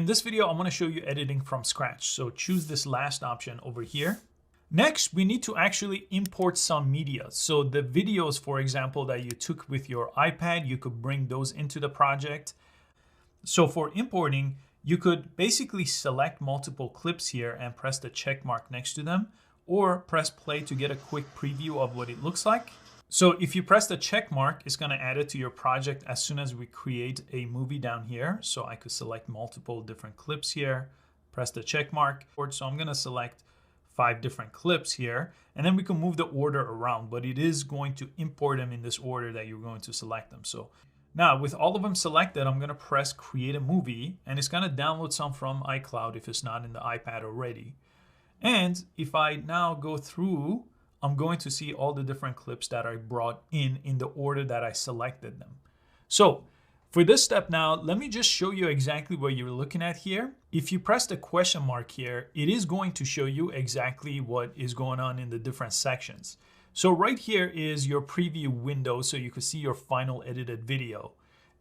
In this video, I'm going to show you editing from scratch. So choose this last option over here. Next, we need to actually import some media. So the videos, for example, that you took with your iPad, you could bring those into the project. So for importing, you could basically select multiple clips here and press the check mark next to them, or press play to get a quick preview of what it looks like. So if you press the check mark, it's going to add it to your project as soon as we create a movie down here. So I could select multiple different clips here, press the check mark. So I'm going to select 5 different clips here, and then we can move the order around, but it is going to import them in this order that you're going to select them. So now with all of them selected, I'm going to press create a movie, and it's going to download some from iCloud if it's not in the iPad already. And if I now go through, I'm going to see all the different clips that I brought in the order that I selected them. So for this step now, let me just show you exactly what you're looking at here. If you press the question mark here, it is going to show you exactly what is going on in the different sections. So right here is your preview window, so you can see your final edited video.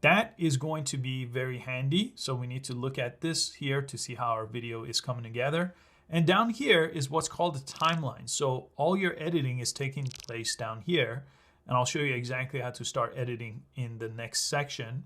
That is going to be very handy. So we need to look at this here to see how our video is coming together. And down here is what's called a timeline. So all your editing is taking place down here. And I'll show you exactly how to start editing in the next section.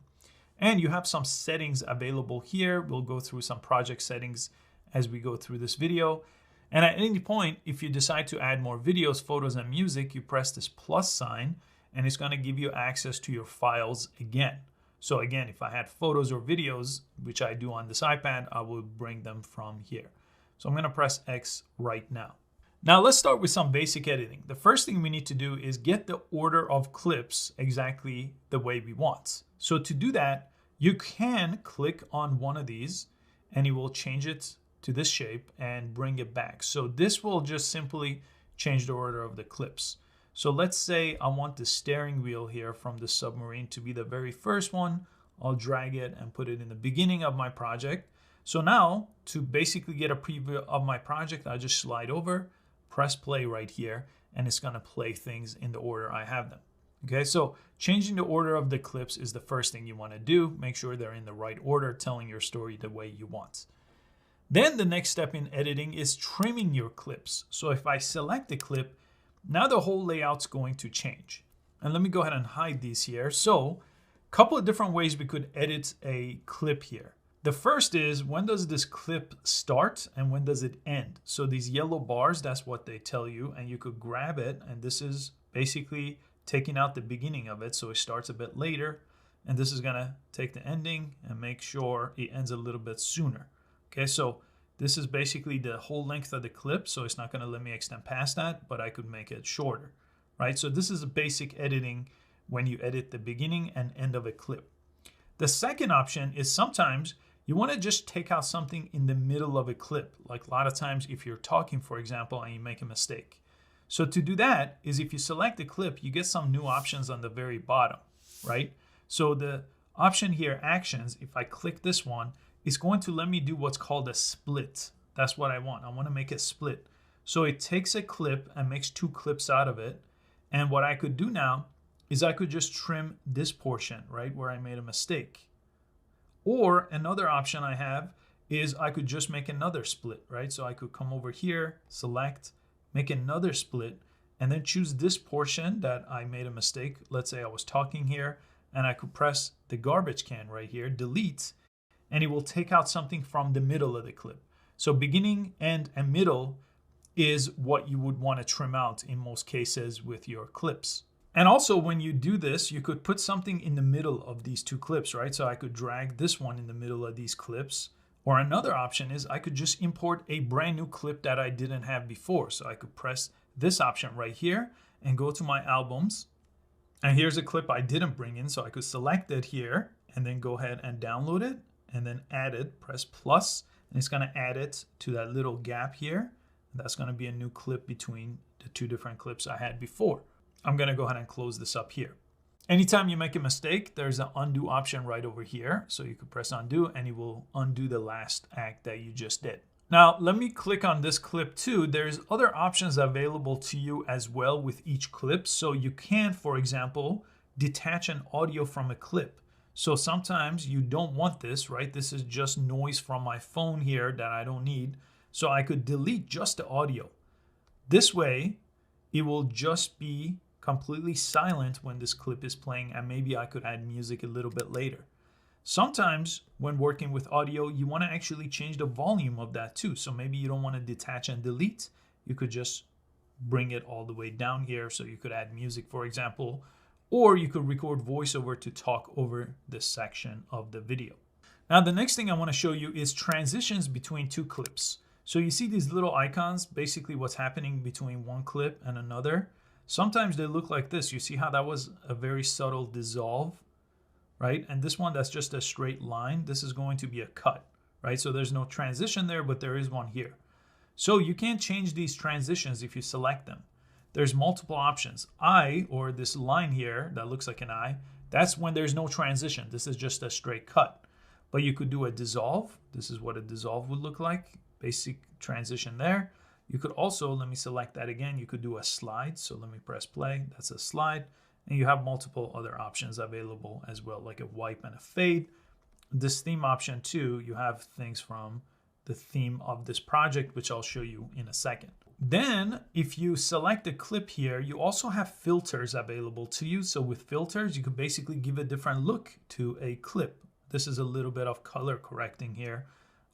And you have some settings available here. We'll go through some project settings as we go through this video. And at any point, if you decide to add more videos, photos, and music, you press this plus sign, and it's going to give you access to your files again. So again, if I had photos or videos, which I do on this iPad, I will bring them from here. So I'm going to press X right now. Now let's start with some basic editing. The first thing we need to do is get the order of clips exactly the way we want. So to do that, you can click on one of these and it will change it to this shape and bring it back. So this will just simply change the order of the clips. So let's say I want the steering wheel here from the submarine to be the very first one. I'll drag it and put it in the beginning of my project. So now to basically get a preview of my project, I just slide over, press play right here, and it's going to play things in the order I have them. Okay, so changing the order of the clips is the first thing you want to do. Make sure they're in the right order, telling your story the way you want. Then the next step in editing is trimming your clips. So if I select the clip, now the whole layout's going to change. And let me go ahead and hide these here. So a couple of different ways we could edit a clip here. The first is, when does this clip start and when does it end? So these yellow bars, that's what they tell you, and you could grab it, and this is basically taking out the beginning of it, so it starts a bit later, and this is gonna take the ending and make sure it ends a little bit sooner. Okay, so this is basically the whole length of the clip, so it's not gonna let me extend past that, but I could make it shorter, right? So this is a basic editing when you edit the beginning and end of a clip. The second option is sometimes you want to just take out something in the middle of a clip. Like a lot of times if you're talking, for example, and you make a mistake. So to do that is if you select the clip, you get some new options on the very bottom, right? So the option here, actions, if I click this one, it's going to let me do what's called a split. That's what I want. I want to make it split. So it takes a clip and makes 2 clips out of it. And what I could do now is I could just trim this portion, right, where I made a mistake. Or another option I have is I could just make another split, right? So I could come over here, select, make another split, and then choose this portion that I made a mistake. Let's say I was talking here, and I could press the garbage can right here, delete, and it will take out something from the middle of the clip. So beginning, end, and middle is what you would want to trim out in most cases with your clips. And also when you do this, you could put something in the middle of these 2 clips, right? So I could drag this one in the middle of these clips. Or another option is I could just import a brand new clip that I didn't have before. So I could press this option right here and go to my albums. And here's a clip I didn't bring in. So I could select it here and then go ahead and download it and then add it, press plus, and it's going to add it to that little gap here. And that's going to be a new clip between the 2 different clips I had before. I'm going to go ahead and close this up here. Anytime you make a mistake, there's an undo option right over here. So you could press undo and it will undo the last act that you just did. Now, let me click on this clip too. There's other options available to you as well with each clip. So you can, for example, detach an audio from a clip. So sometimes you don't want this, right? This is just noise from my phone here that I don't need. So I could delete just the audio. This way, it will just be completely silent when this clip is playing, and maybe I could add music a little bit later. Sometimes when working with audio, you want to actually change the volume of that too. So maybe you don't want to detach and delete. You could just bring it all the way down here. So you could add music, for example, or you could record voiceover to talk over this section of the video. Now, the next thing I want to show you is transitions between two clips. So you see these little icons, basically what's happening between one clip and another. Sometimes they look like this. You see how that was a very subtle dissolve, right? And this one, that's just a straight line. This is going to be a cut, right? So there's no transition there, but there is one here. So you can change these transitions if you select them. There's multiple options. I, or this line here that looks like an I, that's when there's no transition. This is just a straight cut. But you could do a dissolve. This is what a dissolve would look like. Basic transition there. You could also, let me select that again. You could do a slide. So let me press play. That's a slide. And you have multiple other options available as well, like a wipe and a fade. This theme option too, you have things from the theme of this project, which I'll show you in a second. Then if you select a clip here, you also have filters available to you. So with filters, you could basically give a different look to a clip. This is a little bit of color correcting here,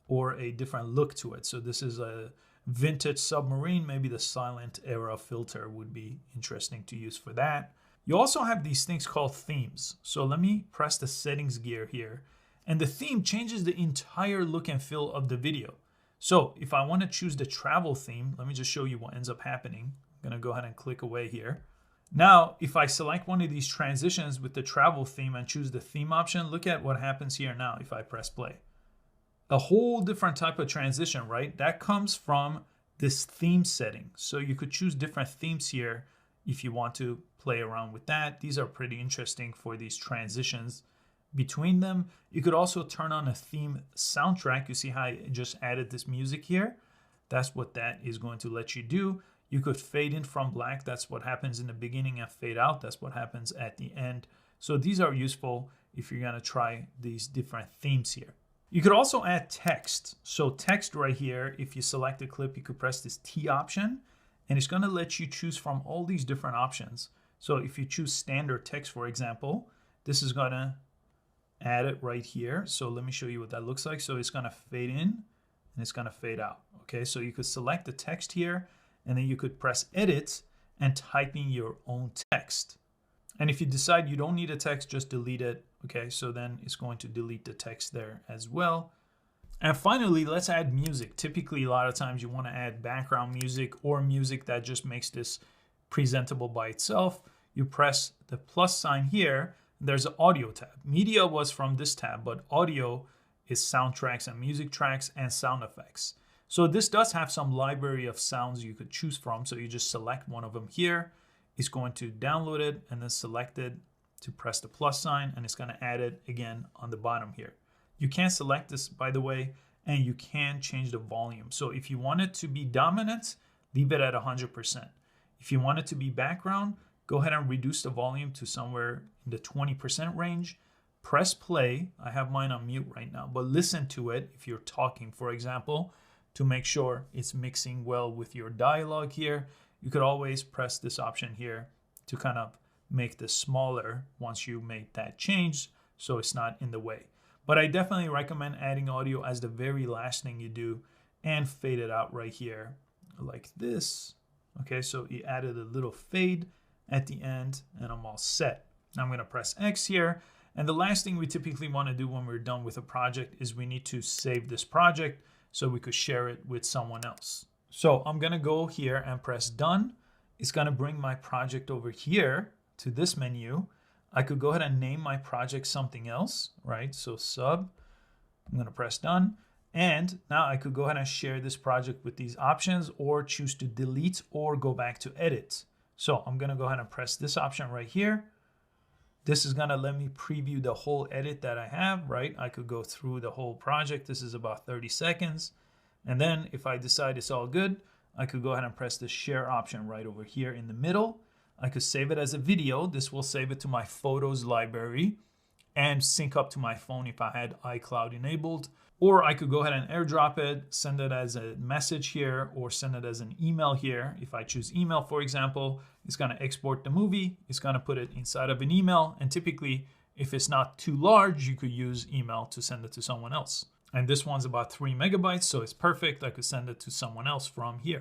or a different look to it. So this is a vintage submarine. Maybe the silent era filter would be interesting to use for that. You also have these things called themes. So let me press the settings gear here. And the theme changes the entire look and feel of the video. So if I want to choose the travel theme, let me just show you what ends up happening. I'm going to go ahead and click away here. Now, if I select one of these transitions with the travel theme and choose the theme option, look at what happens here now if I press play. A whole different type of transition, right? That comes from this theme setting. So you could choose different themes here if you want to play around with that. These are pretty interesting for these transitions between them. You could also turn on a theme soundtrack. You see how I just added this music here? That's what that is going to let you do. You could fade in from black. That's what happens in the beginning, and fade out. That's what happens at the end. So these are useful if you're going to try these different themes here. You could also add text. So text right here, if you select a clip, you could press this T option, and it's going to let you choose from all these different options. So if you choose standard text, for example, this is going to add it right here. So let me show you what that looks like. So it's going to fade in and it's going to fade out. Okay, so you could select the text here, and then you could press edit and type in your own text. And if you decide you don't need a text, just delete it. Okay, so then it's going to delete the text there as well. And finally, let's add music. Typically, a lot of times you want to add background music or music that just makes this presentable by itself. You press the plus sign here. There's an audio tab. Media was from this tab, but audio is soundtracks and music tracks and sound effects. So this does have some library of sounds you could choose from. So you just select one of them here. It's going to download it and then select it to press the plus sign, and it's going to add it again on the bottom here. You can select this, by the way, and you can change the volume. So if you want it to be dominant, leave it at 100%. If you want it to be background, go ahead and reduce the volume to somewhere in the 20% range. Press play. I have mine on mute right now, but listen to it if you're talking, for example, to make sure it's mixing well with your dialogue here. You could always press this option here to kind of make this smaller once you make that change so it's not in the way. But I definitely recommend adding audio as the very last thing you do and fade it out right here like this. Okay, so you added a little fade at the end and I'm all set. Now I'm going to press X here. And the last thing we typically want to do when we're done with a project is we need to save this project so we could share it with someone else. So I'm going to go here and press done. It's going to bring my project over here to this menu. I could go ahead and name my project something else, right? So sub, I'm going to press done. And now I could go ahead and share this project with these options or choose to delete or go back to edit. So I'm going to go ahead and press this option right here. This is going to let me preview the whole edit that I have, right? I could go through the whole project. This is about 30 seconds. And then if I decide it's all good, I could go ahead and press the share option right over here in the middle. I could save it as a video. This will save it to my photos library. and sync up to my phone if I had iCloud enabled. Or I could go ahead and airdrop it, send it as a message here, or send it as an email here. If I choose email, for example, it's gonna export the movie, it's gonna put it inside of an email, and typically, if it's not too large, you could use email to send it to someone else. And this one's about 3 megabytes, so it's perfect. I could send it to someone else from here.